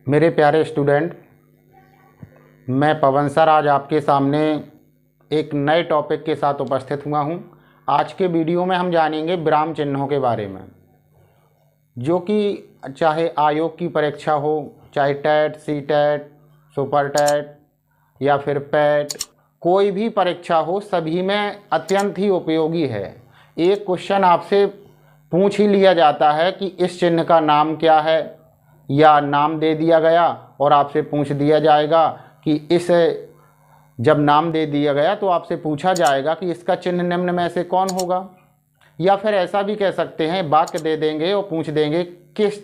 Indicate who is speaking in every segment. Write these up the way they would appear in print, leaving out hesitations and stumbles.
Speaker 1: मेरे प्यारे स्टूडेंट, मैं पवन सर आज आपके सामने एक नए टॉपिक के साथ उपस्थित हुआ हूं। आज के वीडियो में हम जानेंगे विराम चिन्हों के बारे में, जो कि चाहे आयोग की परीक्षा हो, चाहे TET, C TET, super TET या फिर पैट, कोई भी परीक्षा हो, सभी में अत्यंत ही उपयोगी है। एक क्वेश्चन आपसे पूछ ही लिया जाता है कि इस चिन्ह का नाम क्या है, या नाम दे दिया गया और आपसे पूछ दिया जाएगा कि इस जब नाम दे दिया गया तो आपसे पूछा जाएगा कि इसका चिन्ह निम्न में से कौन होगा। या फिर ऐसा भी कह सकते हैं, वाक्य दे देंगे और पूछ देंगे किस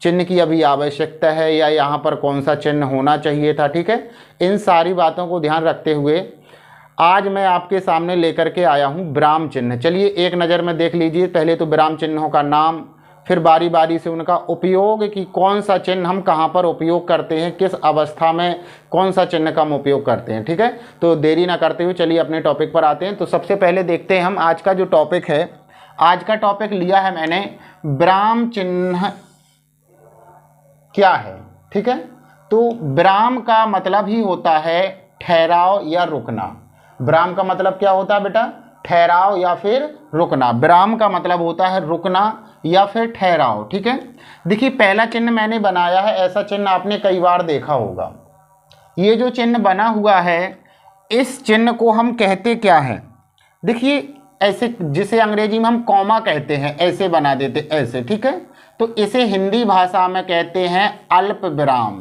Speaker 1: चिन्ह की अभी आवश्यकता है या यहाँ पर कौन सा चिन्ह होना चाहिए था। ठीक है, इन सारी बातों को ध्यान रखते हुए आज मैं आपके सामने लेकर के आया हूँ विराम चिन्ह। चलिए एक नज़र में देख लीजिए। पहले तो विराम चिन्हों का नाम, फिर बारी बारी से उनका उपयोग कि कौन सा चिन्ह हम कहाँ पर उपयोग करते हैं, किस अवस्था में कौन सा चिन्ह का हम उपयोग करते हैं। ठीक है, तो देरी ना करते हुए चलिए अपने टॉपिक पर आते हैं। तो सबसे पहले देखते हैं हम आज का जो टॉपिक है। आज का टॉपिक लिया है मैंने विराम चिन्ह क्या है। ठीक है, तो विराम का मतलब ही होता है ठहराव या रुकना। विराम का मतलब क्या होता है बेटा? ठहराव या फिर रुकना। विराम का मतलब होता है रुकना या फिर ठहराव। ठीक है, देखिए पहला चिन्ह मैंने बनाया है, ऐसा चिन्ह आपने कई बार देखा होगा। ये जो चिन्ह बना हुआ है, इस चिन्ह को हम कहते क्या हैं? देखिए ऐसे, जिसे अंग्रेजी में हम कॉमा कहते हैं, ऐसे बना देते ऐसे। ठीक है, तो इसे हिंदी भाषा में कहते हैं अल्प विराम।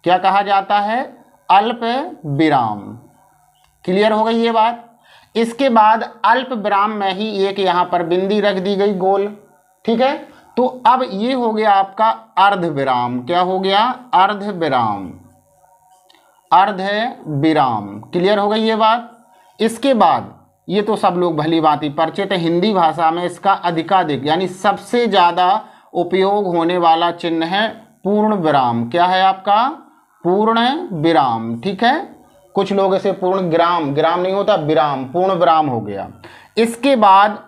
Speaker 1: क्या कहा जाता है? अल्प विराम। क्लियर हो गई ये बात? इसके बाद अल्प विराम में ही एक यहाँ पर बिंदी रख दी गई गोल। ठीक है, तो अब ये हो गया आपका अर्ध विराम। क्या हो गया? अर्ध विराम। अर्ध विराम। क्लियर हो गई ये बात? इसके बाद ये तो सब लोग भली भांति परिचित है, हिंदी भाषा में इसका अधिकाधिक यानी सबसे ज़्यादा उपयोग होने वाला चिन्ह है पूर्ण विराम। क्या है आपका? पूर्ण विराम। ठीक है, कुछ लोग इसे पूर्ण विराम, विराम नहीं होता, विराम, पूर्ण विराम हो गया। इसके बाद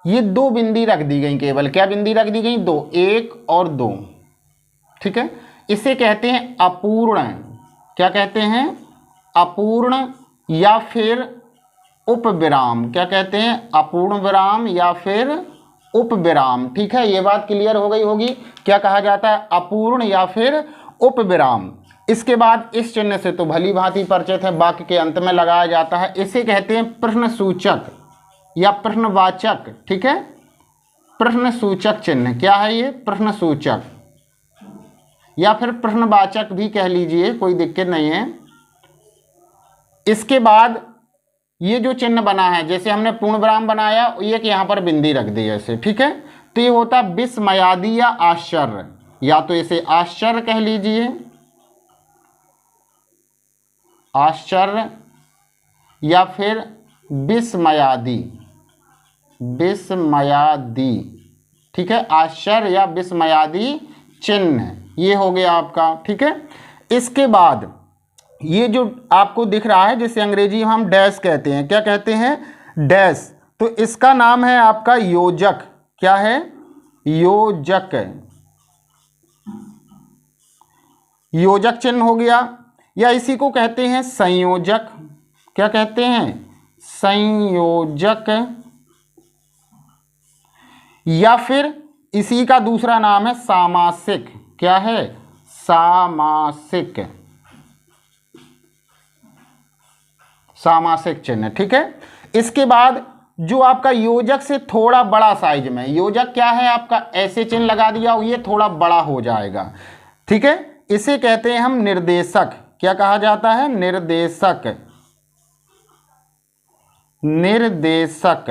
Speaker 1: ये दो बिंदी रख दी गई केवल। क्या बिंदी रख दी गई? दो, एक और दो। ठीक है, इसे कहते हैं अपूर्ण। क्या कहते हैं? अपूर्ण या फिर उपविराम। क्या कहते हैं? अपूर्ण विराम या फिर उपविराम। ठीक है, ये बात क्लियर हो गई होगी। क्या कहा जाता है? अपूर्ण या फिर उपविराम। इसके बाद इस चिन्ह से तो भली भांति परिचित है, वाक्य के अंत में लगाया जाता है। इसे कहते हैं प्रश्न सूचक या प्रश्नवाचक। ठीक है, प्रश्न सूचक चिन्ह। क्या है ये? प्रश्न सूचक या फिर प्रश्नवाचक भी कह लीजिए, कोई दिक्कत नहीं है। इसके बाद ये जो चिन्ह बना है, जैसे हमने पूर्ण विराम बनाया, एक यहाँ पर बिंदी रख दी ऐसे। ठीक है, तो ये होता है विस्मयादि या आश्चर्य, या तो इसे आश्चर्य कह लीजिए, आश्चर्य, या फिर विस्मयादि, विस्मयादि। ठीक है, आश्चर्य या विस्मयादि चिन्ह, ये हो गया आपका। ठीक है, इसके बाद ये जो आपको दिख रहा है, जिसे अंग्रेजी में हम डैश कहते हैं। क्या कहते हैं? डैश। तो इसका नाम है आपका योजक। क्या है? योजक। योजक चिन्ह हो गया, या इसी को कहते हैं संयोजक। क्या कहते हैं? संयोजक। या फिर इसी का दूसरा नाम है सामासिक। क्या है? सामासिक। सामासिक चिन्ह। ठीक है, इसके बाद जो आपका योजक से थोड़ा बड़ा साइज में, योजक क्या है आपका? ऐसे चिन्ह लगा दिया, ये थोड़ा बड़ा हो जाएगा। ठीक है, इसे कहते हैं हम निर्देशक। क्या कहा जाता है? निर्देशक। निर्देशक।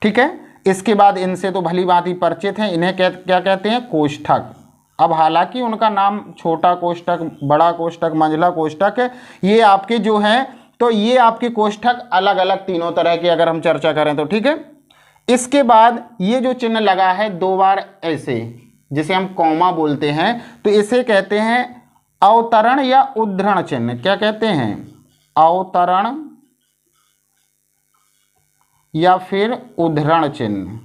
Speaker 1: ठीक है, इसके बाद इनसे तो भली भांति परिचित हैं, इन्हें क्या कहते हैं? कोष्ठक। अब हालांकि उनका नाम छोटा कोष्ठक, बड़ा कोष्ठक, मंझला कोष्ठक, ये आपके जो हैं, तो ये आपके कोष्ठक अलग अलग तीनों तरह के अगर हम चर्चा करें तो। ठीक है, इसके बाद ये जो चिन्ह लगा है दो बार ऐसे, जिसे हम कॉमा बोलते हैं, तो इसे कहते हैं अवतरण या उद्धरण चिन्ह। क्या कहते हैं? अवतरण या फिर उद्धरण चिन्ह।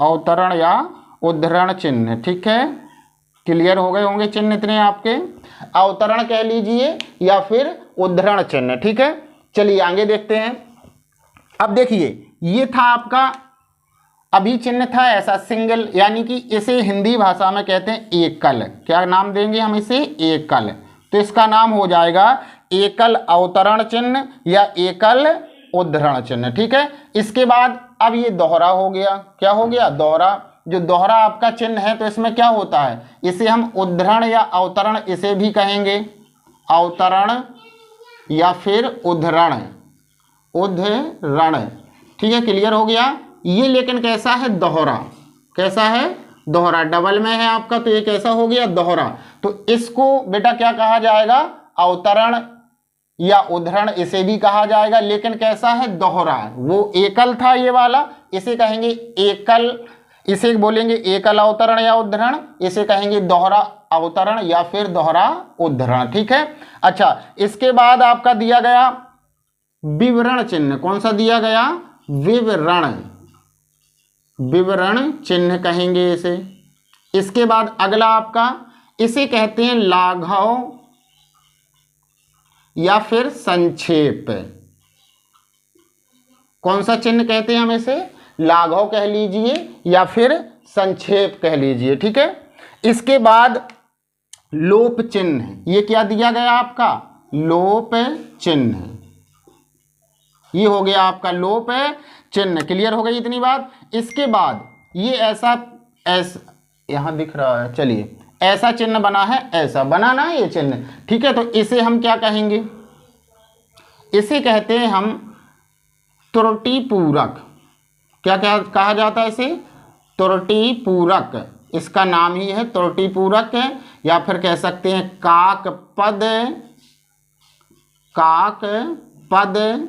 Speaker 1: अवतरण या उद्धरण चिन्ह। ठीक है, क्लियर हो गए होंगे चिन्ह इतने आपके, अवतरण कह लीजिए या फिर उद्धरण चिन्ह। ठीक है, चलिए आगे देखते हैं। अब देखिए ये था आपका अभी चिन्ह था ऐसा सिंगल, यानी कि इसे हिंदी भाषा में कहते हैं एकल। क्या नाम देंगे हम इसे? एकल। तो इसका नाम हो जाएगा एकल अवतरण चिन्ह या एकल उद्धरण चिन्ह। ठीक है, इसके बाद अब ये दोहरा हो गया। क्या हो गया? दोहरा। जो दोहरा आपका चिन्ह है तो इसमें क्या होता है, इसे हम उद्धरण या अवतरण इसे भी कहेंगे, अवतरण या फिर उद्धरण, उद्धरण। ठीक है, क्लियर हो गया। ये लेकिन कैसा है? दोहरा। कैसा है? दोहरा। डबल में है आपका, तो ये कैसा हो गया? दोहरा। तो इसको बेटा क्या कहा जाएगा? अवतरण या उद्धरण इसे भी कहा जाएगा, लेकिन कैसा है? दोहरा। वो एकल था ये वाला, इसे कहेंगे एकल, इसे बोलेंगे एकल अवतरण या उद्धरण, इसे कहेंगे दोहरा अवतरण या फिर दोहरा उद्धरण। ठीक है, अच्छा इसके बाद आपका दिया गया विवरण चिन्ह। कौन सा दिया गया? विवरण, विवरण चिन्ह कहेंगे इसे। इसके बाद अगला आपका इसे कहते हैं लाघव या फिर संक्षेप। कौन सा चिन्ह कहते हैं हम इसे? लाघव कह लीजिए या फिर संक्षेप कह लीजिए। ठीक है, इसके बाद लोप चिन्ह। ये क्या दिया गया आपका? लोप चिन्ह। ये हो गया आपका लोप चिन्ह। क्लियर हो गई इतनी बात। इसके बाद ये ऐसा यहां दिख रहा है, चलिए ऐसा चिन्ह बना है, ऐसा बनाना है ये चिन्ह। ठीक है, तो इसे हम क्या कहेंगे? इसे कहते हैं हम त्रुटि पूरक। क्या क्या कहा जाता है इसे? त्रुटि पूरक। इसका नाम ही है त्रुटि पूरक, या फिर कह सकते हैं काक पद, काक पद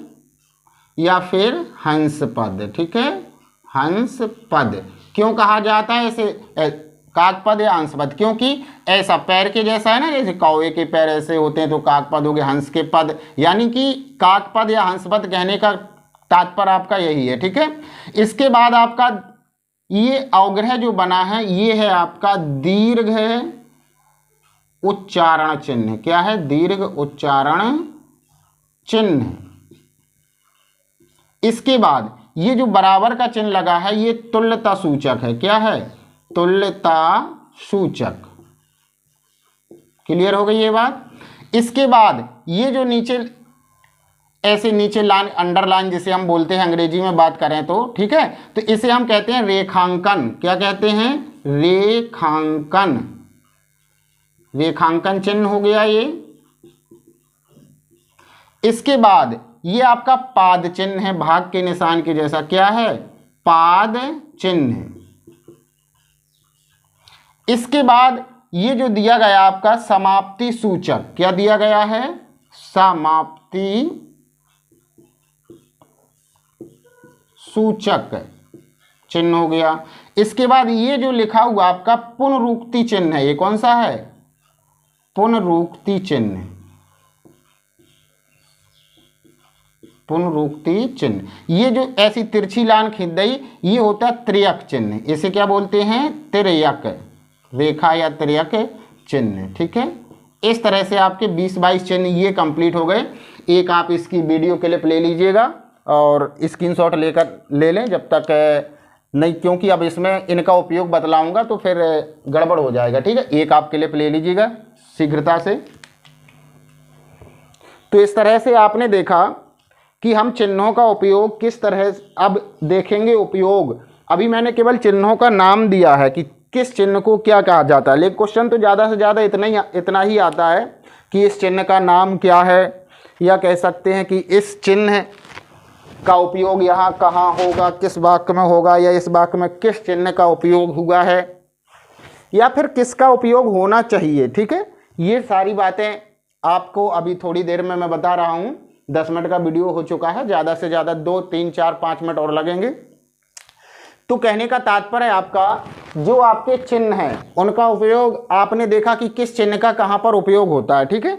Speaker 1: या फिर हंस पद। ठीक है, हंस पद। क्यों कहा जाता है इसे काकपद या हंस पद? क्योंकि ऐसा पैर के जैसा है ना, जैसे कौवे के पैर ऐसे होते हैं तो काकपद हो गए, हंस के पद, यानी कि काकपद या हंस पद कहने का तात्पर्य आपका यही है। ठीक है, इसके बाद आपका ये अवग्रह जो बना है ये है आपका दीर्घ उच्चारण चिन्ह। क्या है? दीर्घ उच्चारण चिन्ह। इसके बाद ये जो बराबर का चिन्ह लगा है ये तुल्यता सूचक है। क्या है? तुल्यता सूचक। क्लियर हो गई ये बात। इसके बाद ये जो नीचे ऐसे नीचे लाइन, अंडरलाइन जिसे हम बोलते हैं अंग्रेजी में बात करें तो, ठीक है, तो इसे हम कहते हैं रेखांकन। क्या कहते हैं? रेखांकन। रेखांकन चिन्ह हो गया ये। इसके बाद ये आपका पाद चिन्ह है, भाग के निशान के जैसा। क्या है? पाद चिन्ह। इसके बाद ये जो दिया गया आपका समाप्ति सूचक। क्या दिया गया है? समाप्ति सूचक चिन्ह हो गया। इसके बाद ये जो लिखा हुआ आपका पुनरुक्ति चिन्ह है, ये कौन सा है? पुनरुक्ति चिन्ह। पुनरुक्ति चिन्ह। ये जो ऐसी तिरछी लाइन खींच गई ये होता है त्रियक चिन्ह। इसे क्या बोलते हैं? त्रियक रेखा या त्रियक चिन्ह। ठीक है, इस तरह से आपके 20-22 चिन्ह ये कंप्लीट हो गए। एक आप इसकी वीडियो क्लिप ले लीजिएगा और स्क्रीनशॉट लेकर ले लें जब तक नहीं, क्योंकि अब इसमें इनका उपयोग बतलाऊंगा तो फिर गड़बड़ हो जाएगा। ठीक है, एक आप क्लिप ले लीजिएगा शीघ्रता से। तो इस तरह से आपने देखा कि हम चिन्हों का उपयोग किस तरह, अब देखेंगे उपयोग। अभी मैंने केवल चिन्हों का नाम दिया है कि किस चिन्ह को क्या कहा जाता है, लेकिन क्वेश्चन तो ज़्यादा से ज़्यादा इतना ही आता है कि इस चिन्ह का नाम क्या है, या कह सकते हैं कि इस चिन्ह का उपयोग यहाँ कहाँ होगा, किस वाक्य में होगा, या इस वाक्य में किस चिन्ह का उपयोग हुआ है, या फिर किसका उपयोग होना चाहिए। ठीक है, ये सारी बातें आपको अभी थोड़ी देर में मैं बता रहा हूँ। 10 मिनट का वीडियो हो चुका है, ज़्यादा से ज़्यादा 2, 3, 4, 5 मिनट और लगेंगे। तो कहने का तात्पर्य आपका जो आपके चिन्ह हैं उनका उपयोग आपने देखा कि किस चिन्ह का कहाँ पर उपयोग होता है। ठीक है,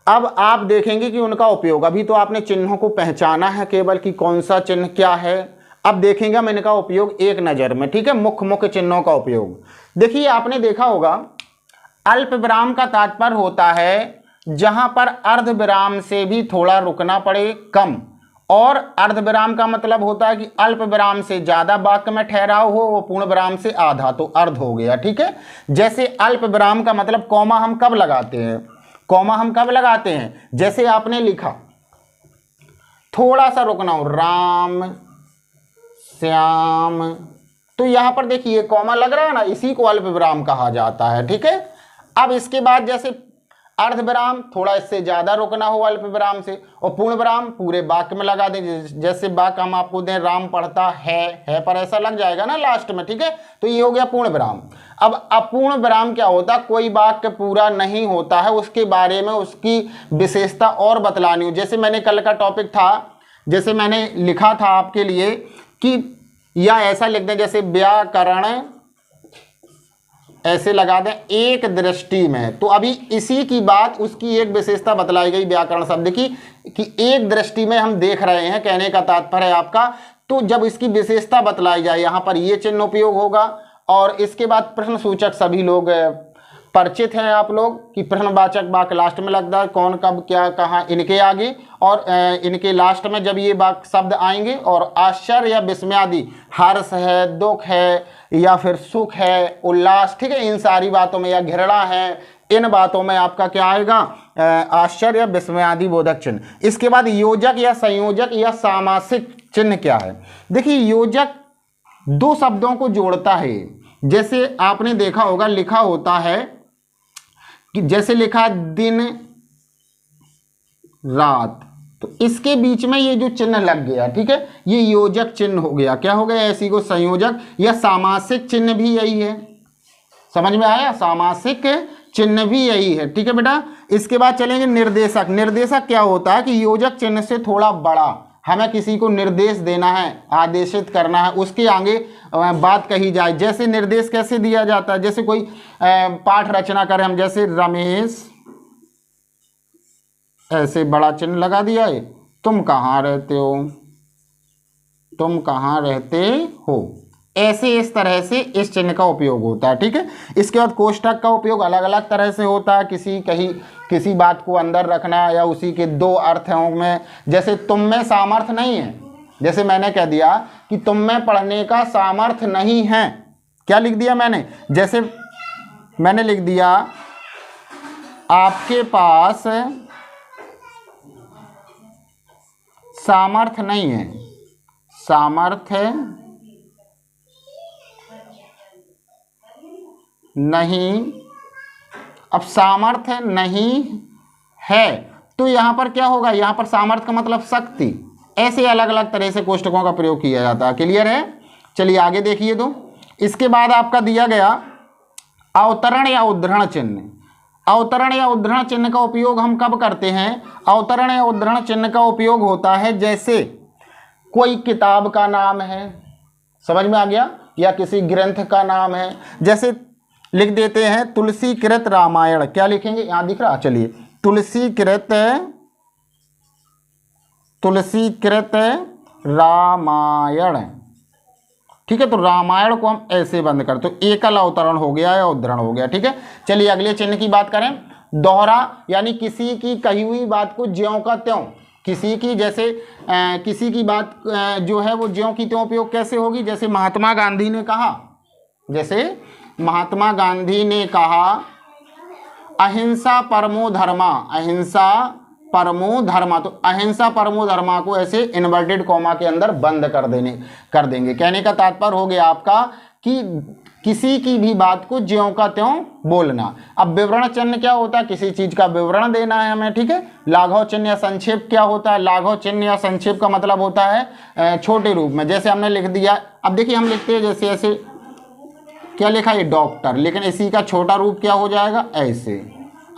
Speaker 1: अब आप देखेंगे कि उनका उपयोग, अभी तो आपने चिन्हों को पहचाना है केवल कि कौन सा चिन्ह क्या है। अब देखेंगे हम इनका उपयोग एक नज़र में, ठीक है। मुख्य चिन्हों का उपयोग देखिए, आपने देखा होगा अल्प विराम का तात्पर्य होता है जहां पर अर्ध विराम से भी थोड़ा रुकना पड़े, कम, और अर्ध विराम का मतलब होता है कि अल्प विराम से ज्यादा वाक्य में ठहराव हो, वो पूर्ण विराम से आधा, तो अर्ध हो गया, ठीक है। जैसे अल्प विराम का मतलब कॉमा हम कब लगाते हैं, कॉमा हम कब लगाते हैं, जैसे आपने लिखा थोड़ा सा रुकना हो, राम श्याम, तो यहां पर देखिए कॉमा लग रहा है ना, इसी को अल्प विराम कहा जाता है, ठीक है। अब इसके बाद जैसे अर्ध विराम, थोड़ा इससे ज्यादा रुकना हो अल्प विराम से, और पूर्ण विराम पूरे वाक्य में लगा दें। जैसे वाक्य हम आपको दें, राम पढ़ता है पर ऐसा लग जाएगा ना लास्ट में, ठीक है, तो ये हो गया पूर्ण विराम। अब अपूर्ण विराम क्या होता है, कोई वाक्य पूरा नहीं होता है, उसके बारे में उसकी विशेषता और बतलानी हो। जैसे मैंने कल का टॉपिक था, जैसे मैंने लिखा था आपके लिए कि, या ऐसा लिख दें जैसे व्याकरण ऐसे लगा दें एक दृष्टि में, तो अभी इसी की बात, उसकी एक विशेषता बतलाई गई व्याकरण शब्द की कि एक दृष्टि में हम देख रहे हैं, कहने का तात्पर्य है आपका। तो जब इसकी विशेषता बतलाई जाए, यहां पर ये चिन्ह उपयोग होगा। और इसके बाद प्रश्न सूचक सभी लोग परिचित हैं आप लोग कि प्रश्नवाचक वाक्य लास्ट में लगता है, कौन कब क्या कहाँ इनके आगे, और इनके लास्ट में जब ये वाक्य शब्द आएंगे। और आश्चर्य या विस्मय आदि, हर्ष है, दुख है, या फिर सुख है, उल्लास, ठीक है, इन सारी बातों में, या घृणा है, इन बातों में आपका क्या आएगा, आश्चर्य या विस्मय आदि बोधक चिन्ह। इसके बाद योजक या संयोजक या सामासिक चिन्ह क्या है। देखिए योजक दो शब्दों को जोड़ता है। जैसे आपने देखा होगा लिखा होता है कि जैसे लिखा दिन रात, तो इसके बीच में ये जो चिन्ह लग गया, ठीक है, ये योजक चिन्ह हो गया। क्या हो गया, ऐसी को संयोजक या सामासिक चिन्ह भी यही है। समझ में आया, सामासिक चिन्ह भी यही है, ठीक है बेटा। इसके बाद चलेंगे निर्देशक। निर्देशक क्या होता है कि योजक चिन्ह से थोड़ा बड़ा, हमें किसी को निर्देश देना है, आदेशित करना है, उसके आगे बात कही जाए। जैसे निर्देश कैसे दिया जाता है, जैसे कोई पाठ रचना करें हम, जैसे रमेश, ऐसे बड़ा चिन्ह लगा दिया है, तुम कहाँ रहते हो, तुम कहाँ रहते हो, ऐसे इस तरह से इस चिन्ह का उपयोग होता है, ठीक है। इसके बाद कोष्ठक का उपयोग अलग अलग तरह से होता है, किसी बात को अंदर रखना या उसी के दो अर्थों में। जैसे तुम में सामर्थ्य नहीं है, जैसे मैंने कह दिया कि तुम में पढ़ने का सामर्थ्य नहीं है, क्या लिख दिया मैंने, जैसे मैंने लिख दिया आपके पास सामर्थ्य नहीं है, सामर्थ्य नहीं, अब सामर्थ्य नहीं है, तो यहां पर क्या होगा, यहां पर सामर्थ्य का मतलब शक्ति। ऐसे अलग अलग तरह से कोष्ठकों का प्रयोग किया जाता है। क्लियर है, चलिए आगे देखिए। तो इसके बाद आपका दिया गया अवतरण या उद्धरण चिन्ह। अवतरण या उद्धरण चिन्ह का उपयोग हम कब करते हैं, अवतरण या उद्धरण चिन्ह का उपयोग होता है जैसे कोई किताब का नाम है, समझ में आ गया, या किसी ग्रंथ का नाम है। जैसे लिख देते हैं तुलसीकृत रामायण, क्या लिखेंगे, यहां दिख रहा, चलिए तुलसीकृत रामायण, ठीक है। तो रामायण को हम ऐसे बंद कर, तो एकल अवतरण हो गया या उद्धरण हो गया, ठीक है। चलिए अगले चिन्ह की बात करें, दोहरा, यानी किसी की कही हुई बात को ज्यों का त्यों, किसी की जैसे किसी की बात जो है वो ज्यों की त्यों उपयोग कैसे होगी। जैसे महात्मा गांधी ने कहा, जैसे महात्मा गांधी ने कहा अहिंसा परमो धर्मा, अहिंसा परमो धर्मा, तो अहिंसा परमो धर्मा को ऐसे इन्वर्टेड कॉमा के अंदर बंद कर देंगे। कहने का तात्पर्य हो गया आपका कि किसी की भी बात को ज्यों का त्यों बोलना। अब विवरण चिन्ह क्या होता है, किसी चीज का विवरण देना है हमें, ठीक है। लाघव चिन्ह या संक्षेप क्या होता है, लाघव चिन्ह या संक्षेप का मतलब होता है छोटे रूप में। जैसे हमने लिख दिया, अब देखिए हम लिखते हैं जैसे ऐसे, क्या लिखा है डॉक्टर, लेकिन इसी का छोटा रूप क्या हो जाएगा, ऐसे।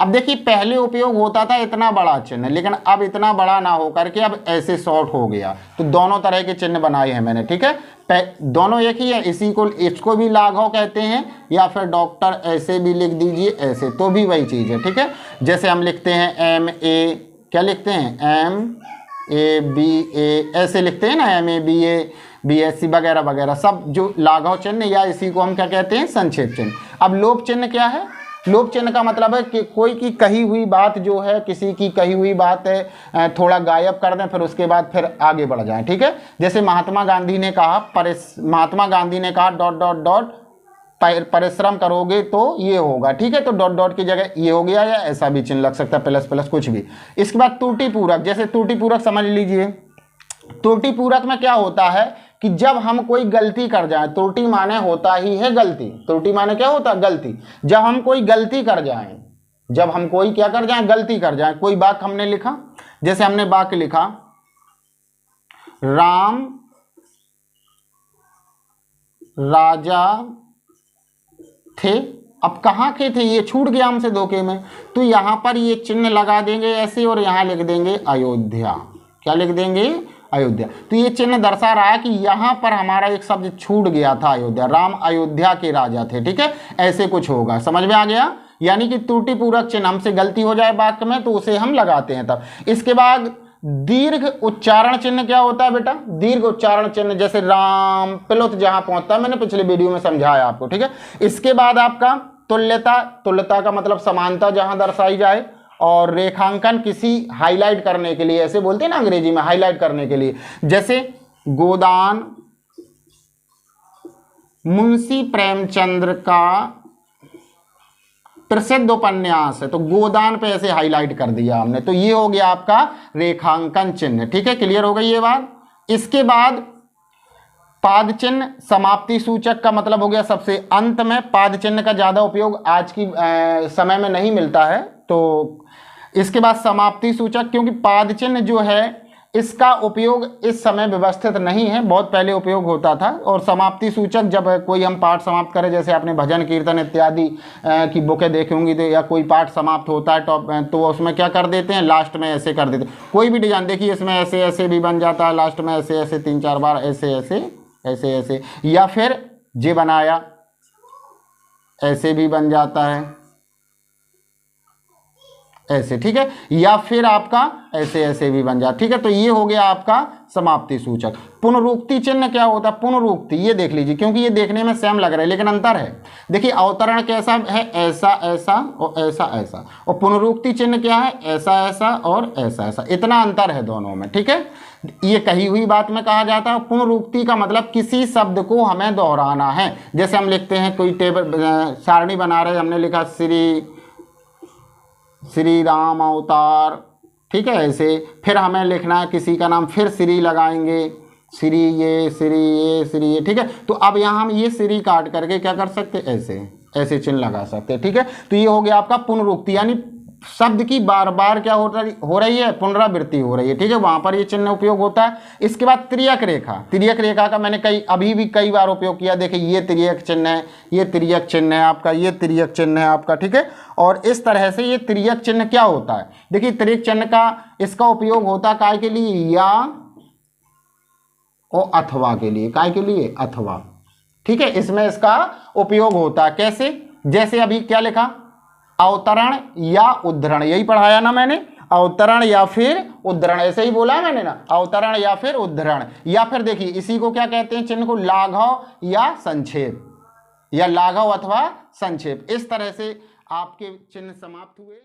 Speaker 1: अब देखिए पहले उपयोग होता था इतना बड़ा चिन्ह, लेकिन अब इतना बड़ा ना हो करके अब ऐसे शॉर्ट हो गया। तो दोनों तरह के चिन्ह बनाए हैं मैंने, ठीक है। दोनों एक ही है, इसको भी लाघव कहते हैं, या फिर डॉक्टर ऐसे भी लिख दीजिए, ऐसे, तो भी वही चीज़ है, ठीक है। जैसे हम लिखते हैं MA, क्या लिखते हैं MABA, ऐसे लिखते हैं ना, MABA, BSc वगैरह वगैरह सब जो लाघव चिन्ह या इसी को हम क्या कहते हैं, संक्षेप चिन्ह। अब लोप चिन्ह क्या है? लोप चिन्ह का मतलब है कि कोई की कही हुई बात जो है, किसी की कही हुई बात है थोड़ा गायब कर दें, फिर उसके बाद फिर आगे बढ़ जाएं। ठीक है, जैसे महात्मा गांधी ने कहा डॉट डॉट डॉट परिश्रम करोगे तो ये होगा। ठीक है, तो डॉट डॉट की जगह ये हो गया, या ऐसा भी चिन्ह लग सकता है, प्लस प्लस कुछ भी। इसके बाद त्रुटि पूरक, जैसे त्रुटि पूरक समझ लीजिए। त्रुटि पूरक में क्या होता है कि जब हम कोई गलती कर जाए, त्रुटि माने होता ही है गलती, त्रुटि माने क्या होता है, गलती। जब हम कोई गलती कर जाएं, जब हम कोई क्या कर जाएं, गलती कर जाएं, कोई वाक्य हमने लिखा, जैसे हमने वाक्य लिखा राम राजा थे, अब कहाँ के थे, ये छूट गया हमसे धोखे में, तो यहां पर ये चिन्ह लगा देंगे ऐसे, और यहां लिख देंगे अयोध्या। क्या लिख देंगे, अयोध्या। तो ये चिन्ह दर्शा रहा है कि यहां पर हमारा एक शब्द छूट गया था, अयोध्या। राम अयोध्या के राजा थे। ठीक है, ऐसे कुछ होगा, समझ में आ गया। यानी कि त्रुटि पूरक चिन्ह, हमसे गलती हो जाए वाक्य में तो उसे हम लगाते हैं तब। इसके बाद दीर्घ उच्चारण चिन्ह क्या होता है बेटा, दीर्घ उच्चारण चिन्ह, जैसे राम प्लुत जहां पहुंचता है, मैंने पिछले वीडियो में समझाया आपको। ठीक है, इसके बाद आपका तुल्यता, तुल्यता का मतलब समानता जहां दर्शाई जाए, और रेखांकन किसी हाईलाइट करने के लिए, ऐसे बोलते हैं ना अंग्रेजी में, हाईलाइट करने के लिए। जैसे गोदान मुंशी प्रेमचंद्र का प्रसिद्ध उपन्यास है, तो गोदान पे ऐसे हाईलाइट कर दिया हमने, तो ये हो गया आपका रेखांकन चिन्ह। ठीक है, क्लियर हो गई ये बात। इसके बाद पाद चिन्ह समाप्ति सूचक का मतलब हो गया सबसे अंत में। पाद चिन्ह का ज्यादा उपयोग आज की समय में नहीं मिलता है। तो इसके बाद समाप्ति सूचक, क्योंकि पाद चिन्ह जो है इसका उपयोग इस समय व्यवस्थित नहीं है, बहुत पहले उपयोग होता था। और समाप्ति सूचक जब कोई हम पाठ समाप्त करें, जैसे आपने भजन कीर्तन इत्यादि की बुकें देखी होंगी, तो या कोई पाठ समाप्त होता है तो उसमें क्या कर देते हैं, लास्ट में ऐसे कर देते हैं। कोई भी डिजाइन देखिए, इसमें ऐसे ऐसे भी बन जाता है, लास्ट में ऐसे ऐसे 3-4 बार ऐसे ऐसे ऐसे ऐसे, या फिर जे बनाया ऐसे भी बन जाता है ऐसे। ठीक है, या फिर आपका ऐसे ऐसे भी बन जाता। ठीक है, तो ये हो गया आपका समाप्ति सूचक। पुनरुक्ति चिन्ह क्या होता है, पुनरुक्ति, ये देख लीजिए, क्योंकि ये देखने में सेम लग रहा है लेकिन अंतर है। देखिए अवतरण कैसा है, ऐसा ऐसा और ऐसा ऐसा, और पुनरुक्ति चिन्ह क्या है, ऐसा ऐसा और ऐसा ऐसा, इतना अंतर है दोनों में। ठीक है, ये कही हुई बात में कहा जाता है। पुनरुक्ति का मतलब किसी शब्द को हमें दोहराना है। जैसे हम लिखते हैं, कोई टेबल सारणी बना रहे, हमने लिखा श्री राम अवतार। ठीक है, ऐसे फिर हमें लिखना है किसी का नाम, फिर श्री लगाएंगे, श्री ये श्री ये श्री ये। ठीक है, तो अब यहाँ हम ये श्री काट करके क्या कर सकते, ऐसे ऐसे चिन्ह लगा सकते हैं। ठीक है, तो ये हो गया आपका पुनरुक्ति, यानी शब्द की बार बार क्या हो रही है, पुनरावृत्ति हो रही है। ठीक है, वहां पर ये चिन्ह उपयोग होता है। इसके बाद तिर्यक रेखा, तिर्यक रेखा का मैंने अभी भी कई बार उपयोग किया। देखिए ये तिर्यक चिन्ह है, ये तिर्यक चिन्ह है आपका, ये तिर्यक चिन्ह है आपका। ठीक है, और इस तरह से ये तिर्यक चिन्ह क्या होता है, देखिए तिर्यक चिन्ह का इसका उपयोग होता है काय के लिए, या और अथवा के लिए, काय के लिए, अथवा। ठीक है, इसमें इसका उपयोग होता है। कैसे, जैसे अभी क्या लिखा, अवतरण या उद्धरण, यही पढ़ाया ना मैंने, अवतरण या फिर उद्धरण, ऐसे ही बोला है मैंने ना, अवतरण या फिर उद्धरण। या फिर देखिए इसी को क्या कहते हैं, चिन्ह को लाघव या संक्षेप, या लाघव अथवा संक्षेप। इस तरह से आपके चिन्ह समाप्त हुए।